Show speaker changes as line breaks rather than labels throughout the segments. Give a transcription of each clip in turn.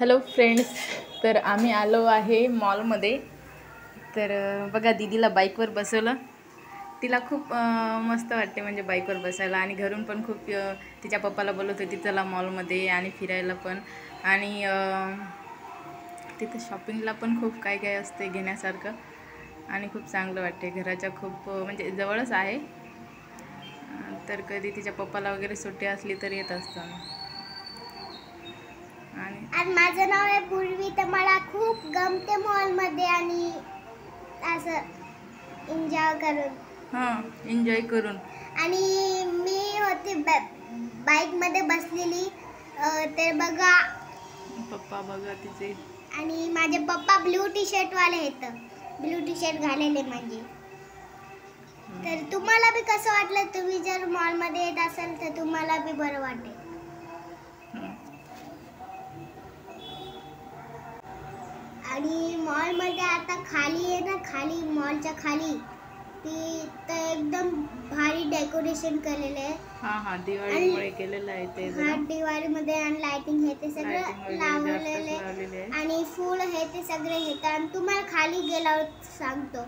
Hello friends, तर आम्ही आलो आहे मॉलमध्ये. तर बघा, दीदीला बाईकवर बसवलं. तिला खूप मस्त वाटते म्हणजे बाईकवर बसायला, आणि घरून पण खूप तिच्या पप्पाला बोलत होती चला मॉलमध्ये आणि फिरायला पण. आणि तिथं शॉपिंगला पण खूप काय काय असते घेण्यासारखं, आणि खूप चांगलं वाटते. घराच्या खूप म्हणजे जवळच आहे. तर कधी तिच्या पप्पाला वगैरे सुट्टी असली तर येत असतं.
आणि माझं नाव आहे पूर्वी. तर मला खूप गमते मॉलमध्ये आणि असं एन्जॉय करून.
एन्जॉय करून.
आणि मी होती बाईकमध्ये बसलेली. ते बघा
पप्पा बघा तिचे.
आणि माझे पप्पा ब्लू टी शर्ट वाले आहेत. ब्लू टी शर्ट घालेले म्हणजे. तर तुम्हाला बी कसं वाटलं? तुम्ही जर मॉलमध्ये येत असाल तर तुम्हाला बी बरं वाटेल. आणि मॉलमध्ये आता खाली आहे ना, खाली मॉलच्या खाली ती तर एकदम भारी डेकोरेशन केलेलं आहे.
दिवाळीमुळे केलेलं आहे ते.
दिवाळीमध्ये आणि लाइटिंग हे ते सगळं लावलेलं आहे. आणि फूल हे ते सगळे आहेत. आणि तुम्हाला खाली गेल्यावर सांगतो.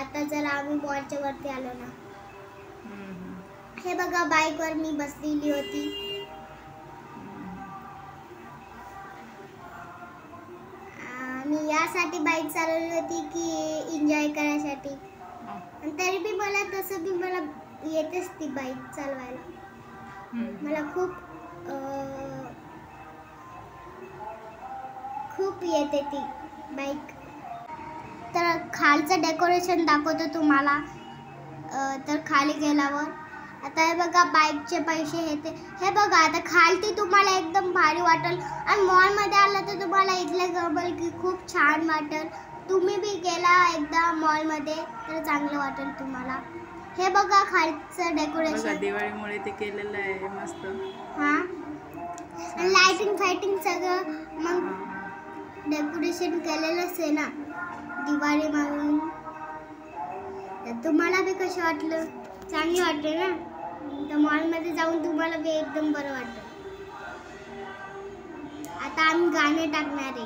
आता जर आम्ही मॉलच्या वरती आलो ना, हे बघा बाईकवर मी बसलेली होती. मी यासाठी बाईक चालवली होती की एन्जॉय करायसाठी. आणि तरी बी मला तसं बी मला येतेच ती बाईक चालवायला. मला खूप येते ती बाईक. तर खालचं डेकोरेशन दाखवतो तुम्हाला. तर खाली गेल्यावर आता हे बघा बाईकचे पैसे हे बघा. आता खालती तुम्हाला एकदम भारी वाटेल, आणि मॉलमध्ये आलं तर तुम्हाला इथलं गमल की खूप छान वाटेल. तुम्ही बी गेला एकदा मॉलमध्ये तर चांगलं वाटेल तुम्हाला. हे बघा खालचं डेकोरेशन
दिवाळीमुळे ते केलेलं आहे मस्त.
आणि लाइटिंग फायटिंग सगळं मग डेकोरेशन केलेलंच आहे ना दिवाळी म्हणून. तुम्हाला बी कसं वाटलं? चांगली वाटते ना. तर मॉलमध्ये जाऊन तुम्हाला बी एकदम बरं वाटतं. आता आम्ही गाणे टाकणार आहे.